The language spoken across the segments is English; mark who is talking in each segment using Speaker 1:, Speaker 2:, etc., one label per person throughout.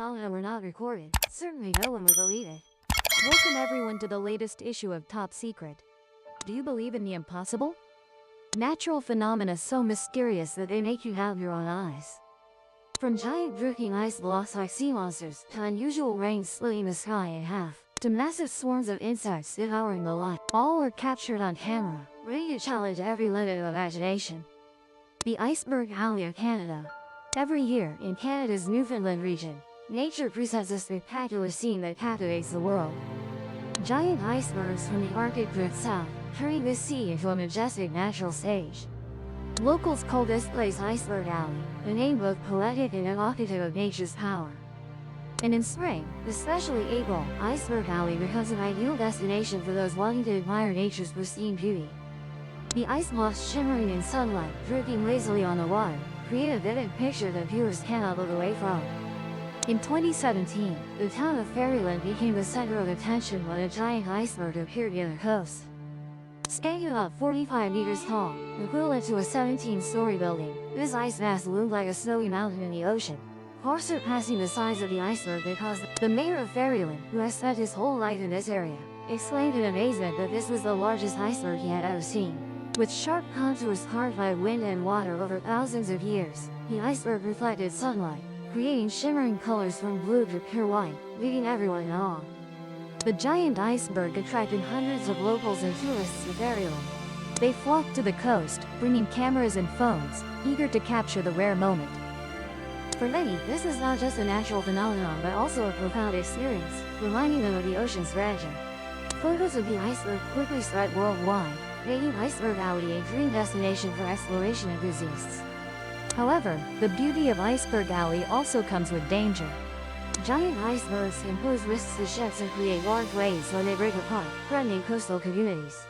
Speaker 1: phenomena were not recorded, certainly no one would believe it.
Speaker 2: Welcome everyone to the latest issue of Top Secret. Do you believe in the impossible? Natural phenomena so mysterious that they make you have your own eyes.
Speaker 1: From giant drifting ice blocks like sea monsters, to unusual rain slitting the sky in half, to massive swarms of insects devouring the light, all were captured on camera, ready to challenge every limit of imagination. The Iceberg Alley of Canada. Every year, in Canada's Newfoundland region, nature presents a spectacular scene that captivates the world. Giant icebergs from the Arctic drift south, turning this sea into a majestic natural stage. Locals call this place Iceberg Alley, a name both poetic and evocative of nature's power. And in spring, especially April, Iceberg Alley becomes an ideal destination for those wanting to admire nature's pristine beauty. The ice blocks shimmering in sunlight, dripping lazily on the water, create a vivid picture that viewers cannot look away from. In 2017, the town of Fairyland became the center of attention when a giant iceberg appeared near the coast. Standing about 45 meters tall, equivalent to a 17-story building, this ice mass loomed like a snowy mountain in the ocean, far surpassing the size of the iceberg that caused it. The mayor of Fairyland, who has spent his whole life in this area, exclaimed in amazement that this was the largest iceberg he had ever seen. With sharp contours carved by wind and water over thousands of years, the iceberg reflected sunlight, creating shimmering colors from blue to pure white, leaving everyone in awe. The giant iceberg attracted hundreds of locals and tourists to Fairyland.
Speaker 2: They flocked to the coast, bringing cameras and phones, eager to capture the rare moment.
Speaker 1: For many, this is not just a natural phenomenon but also a profound experience, reminding them of the ocean's grandeur. Photos of the iceberg quickly spread worldwide, making Iceberg Alley a dream destination for exploration enthusiasts.
Speaker 2: However, the beauty of Iceberg Alley also comes with danger.
Speaker 1: Giant icebergs can pose risks to ships and create large waves when they break apart, threatening coastal communities.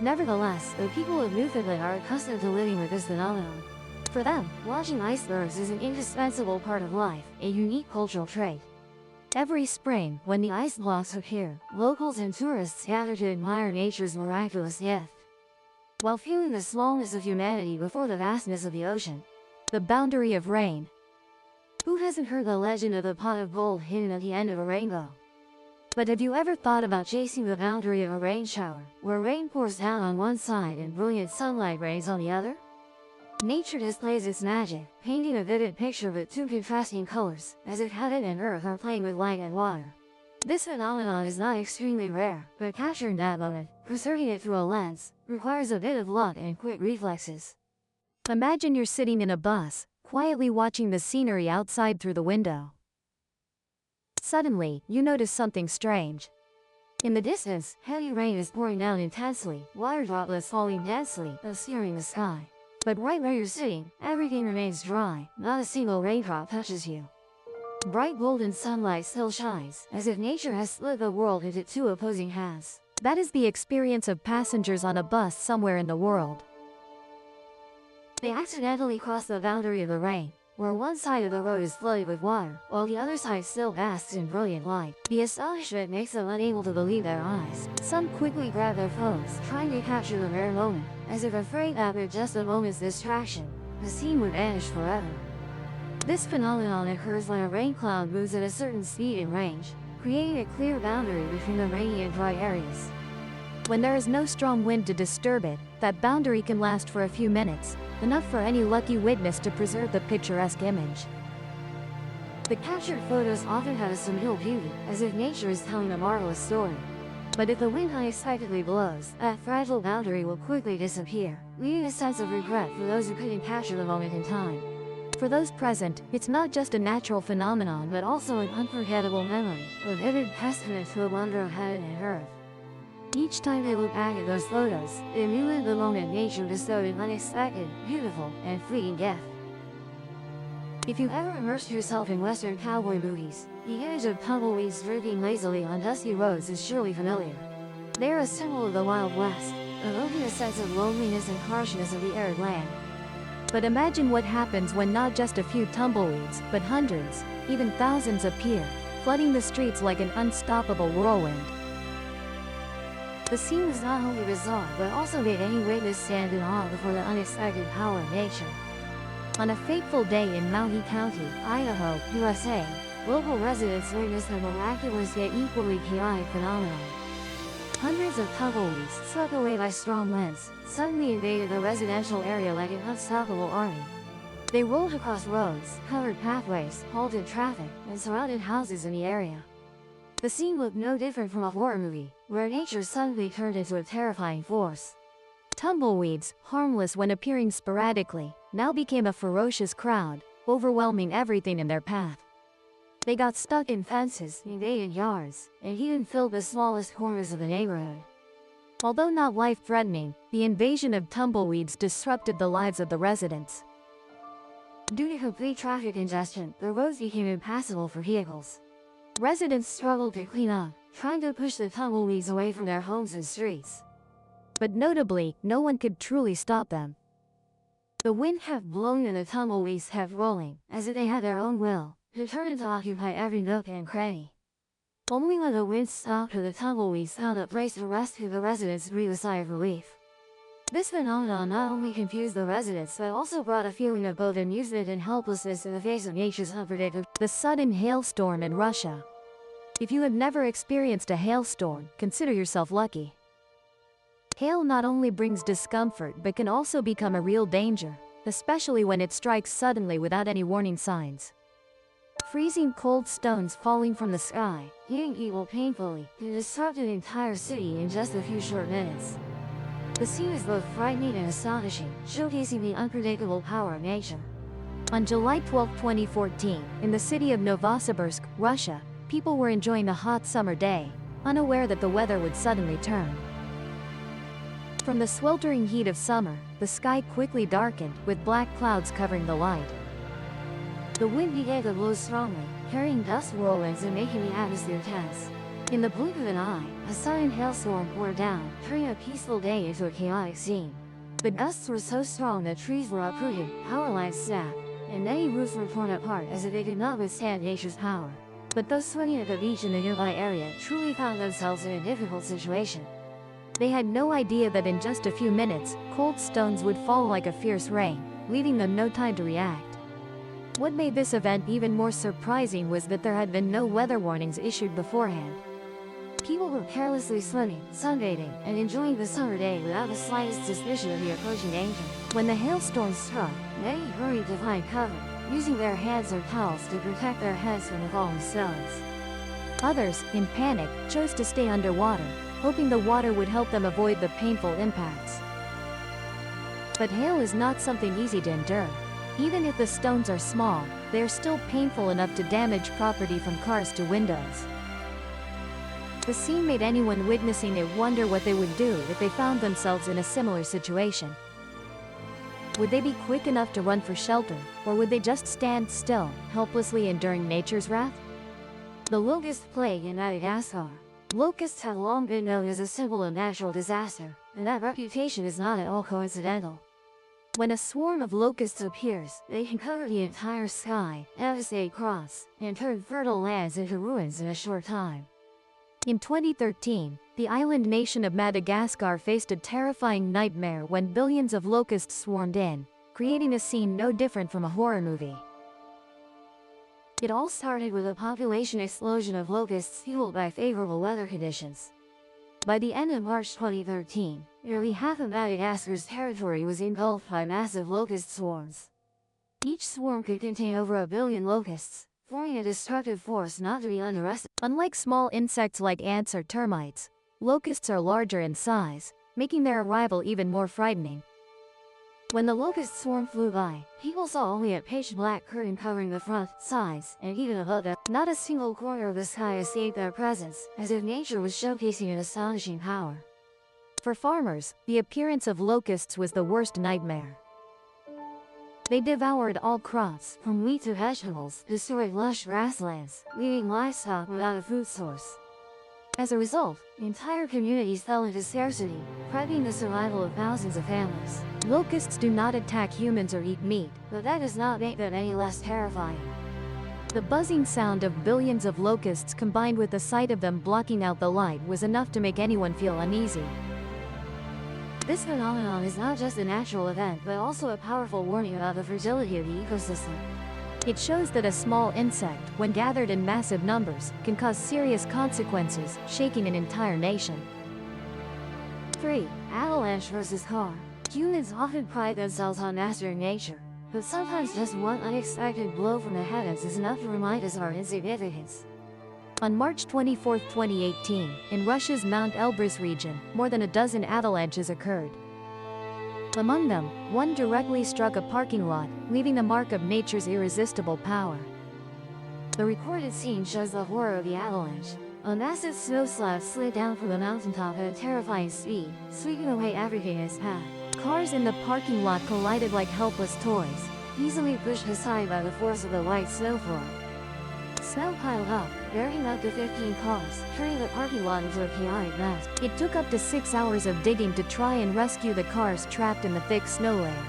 Speaker 1: Nevertheless, the people of Newfoundland are accustomed to living with this phenomenon. For them, watching icebergs is an indispensable part of life, a unique cultural trait. Every spring, when the ice blocks appear, locals and tourists gather to admire nature's miraculous gift, while feeling the smallness of humanity before the vastness of the ocean.
Speaker 2: The boundary of rain.
Speaker 1: Who hasn't heard the legend of the pot of gold hidden at the end of a rainbow? But have you ever thought about chasing the boundary of a rain shower, where rain pours down on one side and brilliant sunlight rays on the other? Nature displays its magic, painting a vivid picture with two contrasting colors, as if heaven and earth are playing with light and water. This phenomenon is not extremely rare, but capturing that moment, preserving it through a lens, requires a bit of luck and quick reflexes.
Speaker 2: Imagine you're sitting in a bus, quietly watching the scenery outside through the window. Suddenly, you notice something strange.
Speaker 1: In the distance, heavy rain is pouring down intensely, water droplets falling densely, obscuring the sky. But right where you're sitting, everything remains dry, not a single raindrop touches you. Bright golden sunlight still shines, as if nature has split the world into two opposing halves.
Speaker 2: That is the experience of passengers on a bus somewhere in the world.
Speaker 1: They accidentally cross the boundary of the rain, where one side of the road is flooded with water, while the other side still basks in brilliant light. The astonishment makes them unable to believe their eyes. Some quickly grab their phones, trying to capture the rare moment, as if afraid that with just a moment's distraction, the scene would vanish forever. This phenomenon occurs when a rain cloud moves at a certain speed and range, creating a clear boundary between the rainy and dry areas.
Speaker 2: When there is no strong wind to disturb it, that boundary can last for a few minutes, enough for any lucky witness to preserve the picturesque image.
Speaker 1: The captured photos often have a surreal beauty, as if nature is telling a marvelous story. But if the wind unexpectedly blows, that fragile boundary will quickly disappear, leaving a sense of regret for those who couldn't capture the moment in time.
Speaker 2: For those present, it's not just a natural phenomenon but also an unforgettable memory, a vivid testament to the wonder of heaven and earth. Each time they look back at those photos, they relive the moment nature bestowed an unexpected, beautiful, and fleeting gift. If you've ever immersed yourself in Western cowboy movies, the image of tumbleweeds drifting lazily on dusty roads is surely familiar. They are a symbol of the Wild West, evoking a sense of loneliness and harshness of the arid land. But imagine what happens when not just a few tumbleweeds, but hundreds, even thousands appear, flooding the streets like an unstoppable whirlwind. The scene was not only bizarre but also made any witness stand in awe before the unexpected power of nature. On a fateful day in Maui County, Idaho, USA,
Speaker 1: local residents witnessed a miraculous yet equally chaotic phenomenon. Hundreds of tumbleweeds, swept away by strong winds, suddenly invaded the residential area like an unstoppable army. They rolled across roads, covered pathways, halted traffic, and surrounded houses in the area. The scene looked no different from a horror movie, where nature suddenly turned into a terrifying force.
Speaker 2: Tumbleweeds, harmless when appearing sporadically, now became a ferocious crowd, overwhelming everything in their path.
Speaker 1: They got stuck in fences, invaded yards, and even filled the smallest corners of the neighborhood.
Speaker 2: Although not life-threatening, the invasion of tumbleweeds disrupted the lives of the residents.
Speaker 1: Due to complete traffic congestion, the roads became impassable for vehicles. Residents struggled to clean up, trying to push the tumbleweeds away from their homes and streets.
Speaker 2: But notably, no one could truly stop them.
Speaker 1: The wind kept blowing and the tumbleweeds kept rolling, as if they had their own will, determined to occupy every nook and cranny. Only when the wind stopped or the tumbleweeds found a place to rest could the residents breathe a sigh of relief. This phenomenon not only confused the residents but also brought a feeling of both amusement and helplessness in the face of nature's unpredictable.
Speaker 2: The sudden hailstorm in Russia. If you have never experienced a hailstorm, consider yourself lucky. Hail not only brings discomfort but can also become a real danger, especially when it strikes suddenly without any warning signs.
Speaker 1: Freezing cold stones falling from the sky, hitting people painfully, can disrupt an entire city in just a few short minutes. The scene is both frightening and astonishing, showcasing the unpredictable power of nature.
Speaker 2: On July 12, 2014, in the city of Novosibirsk, Russia, people were enjoying a hot summer day, unaware that the weather would suddenly turn. From the sweltering heat of summer, the sky quickly darkened, with black clouds covering the light.
Speaker 1: The wind began to blow strongly, carrying dust whirlwinds and making the atmosphere tense. In the blink of an eye, a sudden hailstorm poured down, turning a peaceful day into a chaotic scene. The gusts were so strong that trees were uprooted, power lines snapped, and many roofs were torn apart as if they could not withstand nature's power. But those swimming at the beach in the nearby area truly found themselves in a difficult situation.
Speaker 2: They had no idea that in just a few minutes, cold stones would fall like a fierce rain, leaving them no time to react. What made this event even more surprising was that there had been no weather warnings issued beforehand.
Speaker 1: People were carelessly swimming, sunbathing, and enjoying the summer day without the slightest suspicion of the approaching danger. When the hailstorm struck, many hurried to find cover, using their hands or towels to protect their heads from the falling stones.
Speaker 2: Others, in panic, chose to stay underwater, hoping the water would help them avoid the painful impacts. But hail is not something easy to endure. Even if the stones are small, they are still painful enough to damage property from cars to windows. The scene made anyone witnessing it wonder what they would do if they found themselves in a similar situation. Would they be quick enough to run for shelter, or would they just stand still, helplessly enduring nature's wrath?
Speaker 1: The locust plague in Madagascar. Locusts have long been known as a symbol of natural disaster, and that reputation is not at all coincidental. When a swarm of locusts appears, they can cover the entire sky, devastate crops, and turn fertile lands into ruins in a short time.
Speaker 2: In 2013, the island nation of Madagascar faced a terrifying nightmare when billions of locusts swarmed in, creating a scene no different from a horror movie.
Speaker 1: It all started with a population explosion of locusts fueled by favorable weather conditions. By the end of March 2013, nearly half of Madagascar's territory was engulfed by massive locust swarms. Each swarm could contain over 1 billion locusts, forming a destructive force not to be underestimated.
Speaker 2: Unlike small insects like ants or termites, locusts are larger in size, making their arrival even more frightening.
Speaker 1: When the locust swarm flew by, people saw only a pitch-black curtain covering the front, sides, and even above them. Not a single corner of the sky escaped their presence, as if nature was showcasing an astonishing power.
Speaker 2: For farmers, the appearance of locusts was the worst nightmare. They devoured all crops,
Speaker 1: from wheat to vegetables, destroyed lush grasslands, leaving livestock without a food source. As a result, entire communities fell into scarcity, threatening the survival of thousands of families.
Speaker 2: Locusts do not attack humans or eat meat,
Speaker 1: but that does not make them any less terrifying.
Speaker 2: The buzzing sound of billions of locusts combined with the sight of them blocking out the light was enough to make anyone feel uneasy.
Speaker 1: This phenomenon is not just a natural event but also a powerful warning about the fragility of the ecosystem.
Speaker 2: It shows that a small insect, when gathered in massive numbers, can cause serious consequences, shaking an entire nation.
Speaker 1: 3. Avalanche versus car. Humans often pride themselves on mastering nature, but sometimes just one unexpected blow from the heavens is enough to remind us of our insignificance.
Speaker 2: On March 24, 2018, in Russia's Mount Elbrus region, more than a dozen avalanches occurred. Among them, one directly struck a parking lot, leaving the mark of nature's irresistible power.
Speaker 1: The recorded scene shows the horror of the avalanche. A massive snow slab slid down from the mountaintop at a terrifying speed, sweeping away everything in its path.
Speaker 2: Cars in the parking lot collided like helpless toys,
Speaker 1: easily pushed aside by the force of the white snowfall. Snow piled up, burying up to 15 cars, turning the parking lot into a chaotic mess.
Speaker 2: It took up to 6 hours of digging to try and rescue the cars trapped in the thick snow layer.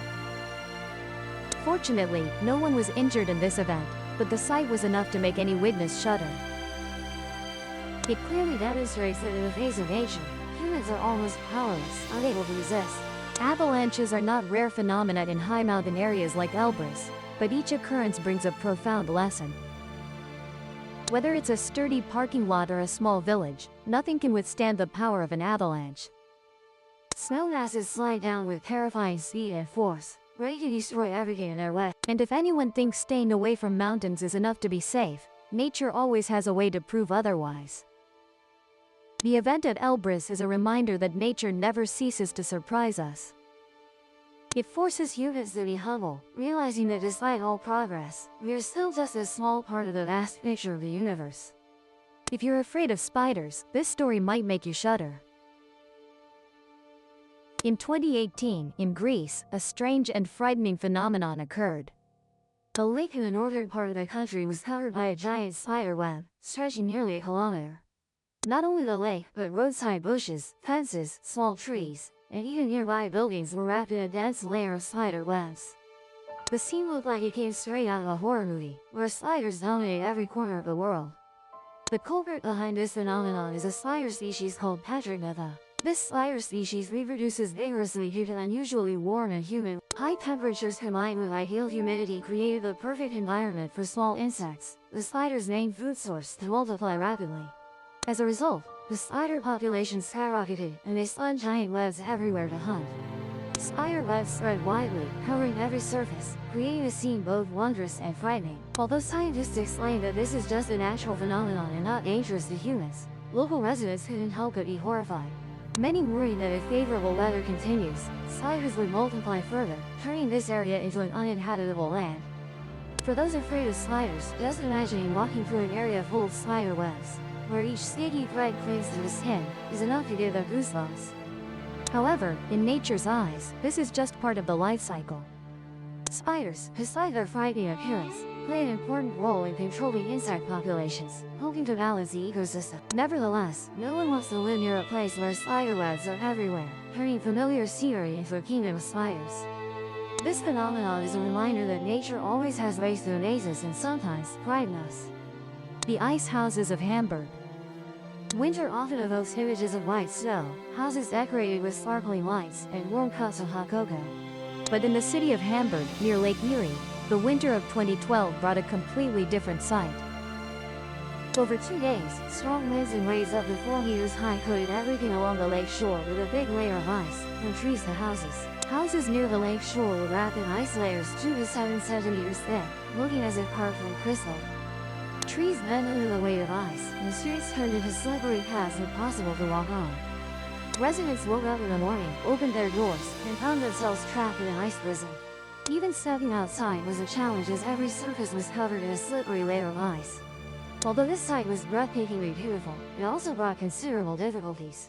Speaker 2: Fortunately, no one was injured in this event, but the sight was enough to make any witness shudder.
Speaker 1: It clearly demonstrates that in the face of nature, humans are almost powerless, unable to resist.
Speaker 2: Avalanches are not rare phenomena in high mountain areas like Elbrus, but each occurrence brings a profound lesson. Whether it's a sturdy parking lot or a small village, nothing can withstand the power of an avalanche.
Speaker 1: Snow masses slide down with terrifying speed and force, ready to destroy everything in their way.
Speaker 2: And if anyone thinks staying away from mountains is enough to be safe, nature always has a way to prove otherwise. The event at Elbrus is a reminder that nature never ceases to surprise us.
Speaker 1: It forces humans to be humble, realizing that despite all progress, we are still just a small part of the vast picture of the universe.
Speaker 2: If you're afraid of spiders, this story might make you shudder. In 2018, in Greece, a strange and frightening phenomenon occurred.
Speaker 1: A lake in the northern part of the country was covered by a giant spider web, stretching nearly a kilometer. Not only the lake, but roadside bushes, fences, small trees, and even nearby buildings were wrapped in a dense layer of spider webs. The scene looked like it came straight out of a horror movie, where spiders dominate every corner of the world. The culprit behind this phenomenon is a spider species called Petrognathus. This spider species reproduces vigorously due to unusually warm and humid. High temperatures combined with ideal humidity created the perfect environment for small insects, the spider's main food source, to multiply rapidly. As a result, the spider population skyrocketed, and they spun giant webs everywhere to hunt. Spider webs spread widely, covering every surface, creating a scene both wondrous and frightening. Although scientists explain that this is just a natural phenomenon and not dangerous to humans, local residents couldn't help but be horrified. Many worry that if favorable weather continues, spiders would multiply further, turning this area into an uninhabitable land. For those afraid of spiders, just imagine walking through an area full of spider webs, where each sticky thread clings to the skin, is enough to give them goosebumps.
Speaker 2: However, in nature's eyes, this is just part of the life cycle.
Speaker 1: Spiders, despite their frightening appearance, play an important role in controlling insect populations, helping to balance the ecosystem. Nevertheless, no one wants to live near a place where spider webs are everywhere, turning familiar scenery into a kingdom of spiders. This phenomenon is a reminder that nature always has ways to amaze us and sometimes frighten us.
Speaker 2: The ice houses of Hamburg.
Speaker 1: Winter often evokes images of white snow, houses decorated with sparkling lights, and warm cups of hot cocoa.
Speaker 2: But in the city of Hamburg, near Lake Erie, the winter of 2012 brought a completely different sight.
Speaker 1: Over 2 days, strong winds and waves up to 4 meters high coated everything along the lake shore with a big layer of ice, from trees to houses. Houses near the lake shore were wrapped in ice layers 2 to 7 centimeters thick, looking as if carved from crystal. Trees bent under the weight of ice, and streets turned into slippery paths impossible to walk on. Residents woke up in the morning, opened their doors, and found themselves trapped in an ice prison. Even stepping outside was a challenge as every surface was covered in a slippery layer of ice. Although this sight was breathtakingly beautiful, it also brought considerable difficulties.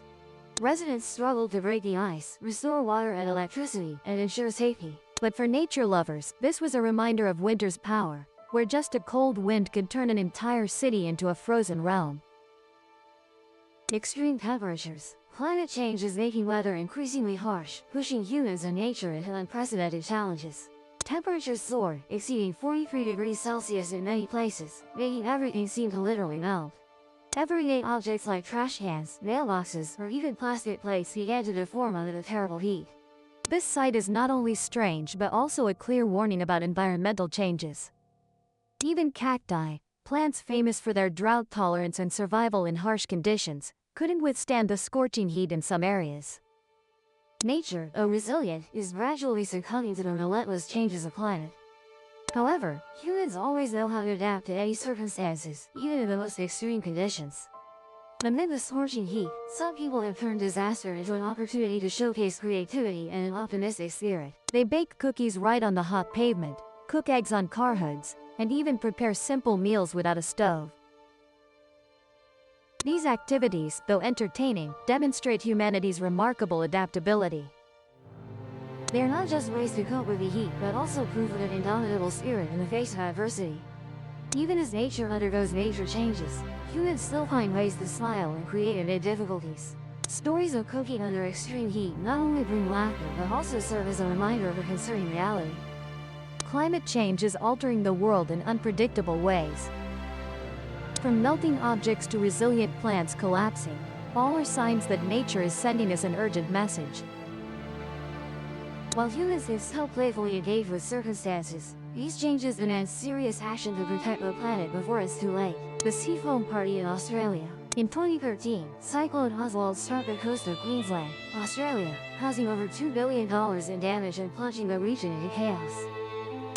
Speaker 1: Residents struggled to break the ice, restore water and electricity, and ensure safety.
Speaker 2: But for nature lovers, this was a reminder of winter's power, where just a cold wind could turn an entire city into a frozen realm.
Speaker 1: Extreme temperatures. Climate change is making weather increasingly harsh, pushing humans and nature into unprecedented challenges. Temperatures soared, exceeding 43 degrees Celsius in many places, making everything seem to literally melt. Everyday objects like trash cans, mailboxes, or even plastic plates began to deform under the terrible heat.
Speaker 2: This sight is not only strange but also a clear warning about environmental changes. Even cacti, plants famous for their drought tolerance and survival in harsh conditions, couldn't withstand the scorching heat in some areas.
Speaker 1: Nature, though resilient, is gradually succumbing to the relentless changes of climate. However, humans always know how to adapt to any circumstances, even in the most extreme conditions. Amid the scorching heat, some people have turned disaster into an opportunity to showcase creativity and an optimistic spirit.
Speaker 2: They bake cookies right on the hot pavement, cook eggs on car hoods, and even prepare simple meals without a stove. These activities, though entertaining, demonstrate humanity's remarkable adaptability.
Speaker 1: They are not just ways to cope with the heat, but also prove an indomitable spirit in the face of adversity. Even as nature undergoes major changes, humans still find ways to smile and create amid difficulties. Stories of cooking under extreme heat not only bring laughter, but also serve as a reminder of a concerning reality.
Speaker 2: Climate change is altering the world in unpredictable ways. From melting objects to resilient plants collapsing, all are signs that nature is sending us an urgent message.
Speaker 1: While humans have so playfully engaged with circumstances, these changes demand serious action to protect the planet before it's too late. The Seafoam Party in Australia. In 2013, Cyclone Oswald struck the coast of Queensland, Australia, causing over $2 billion in damage and plunging the region into chaos.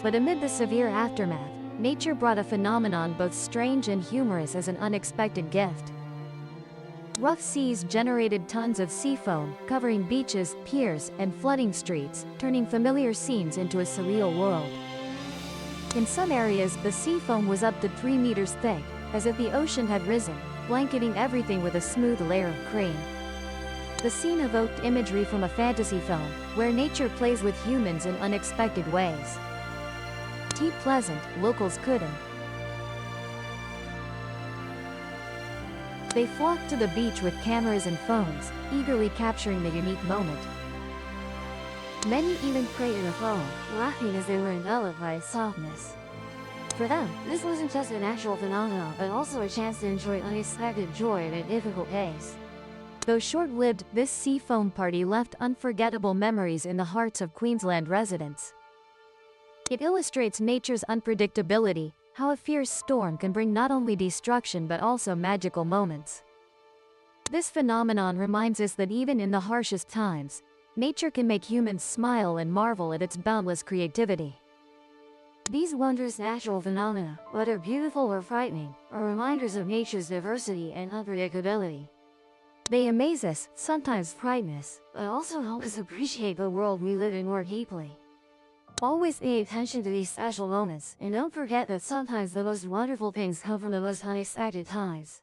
Speaker 2: But amid the severe aftermath, nature brought a phenomenon both strange and humorous as an unexpected gift. Rough seas generated tons of sea foam, covering beaches, piers, and flooding streets, turning familiar scenes into a surreal world. In some areas, the sea foam was up to 3 meters thick, as if the ocean had risen, blanketing everything with a smooth layer of cream. The scene evoked imagery from a fantasy film, where nature plays with humans in unexpected ways. Tea pleasant, locals couldn't. They flocked to the beach with cameras and phones, eagerly capturing the unique moment.
Speaker 1: Many even prayed in the foam, laughing as they were enveloped by its softness. For them, this wasn't just a natural phenomenon, but also a chance to enjoy unexpected joy amid difficult days.
Speaker 2: Though short-lived, this sea foam party left unforgettable memories in the hearts of Queensland residents. It illustrates nature's unpredictability, how a fierce storm can bring not only destruction but also magical moments. This phenomenon reminds us that even in the harshest times, nature can make humans smile and marvel at its boundless creativity.
Speaker 1: These wondrous natural phenomena, whether beautiful or frightening, are reminders of nature's diversity and unpredictability. They amaze us, sometimes frighten us, but also help us appreciate the world we live in more deeply. Always pay attention to these special moments, and don't forget that sometimes the most wonderful things come from the most unexpected times.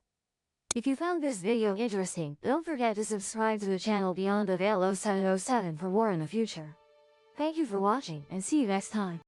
Speaker 1: If you found this video interesting, don't forget to subscribe to the channel Beyond the Veil 0707 for more in the future. Thank you for watching, and see you next time.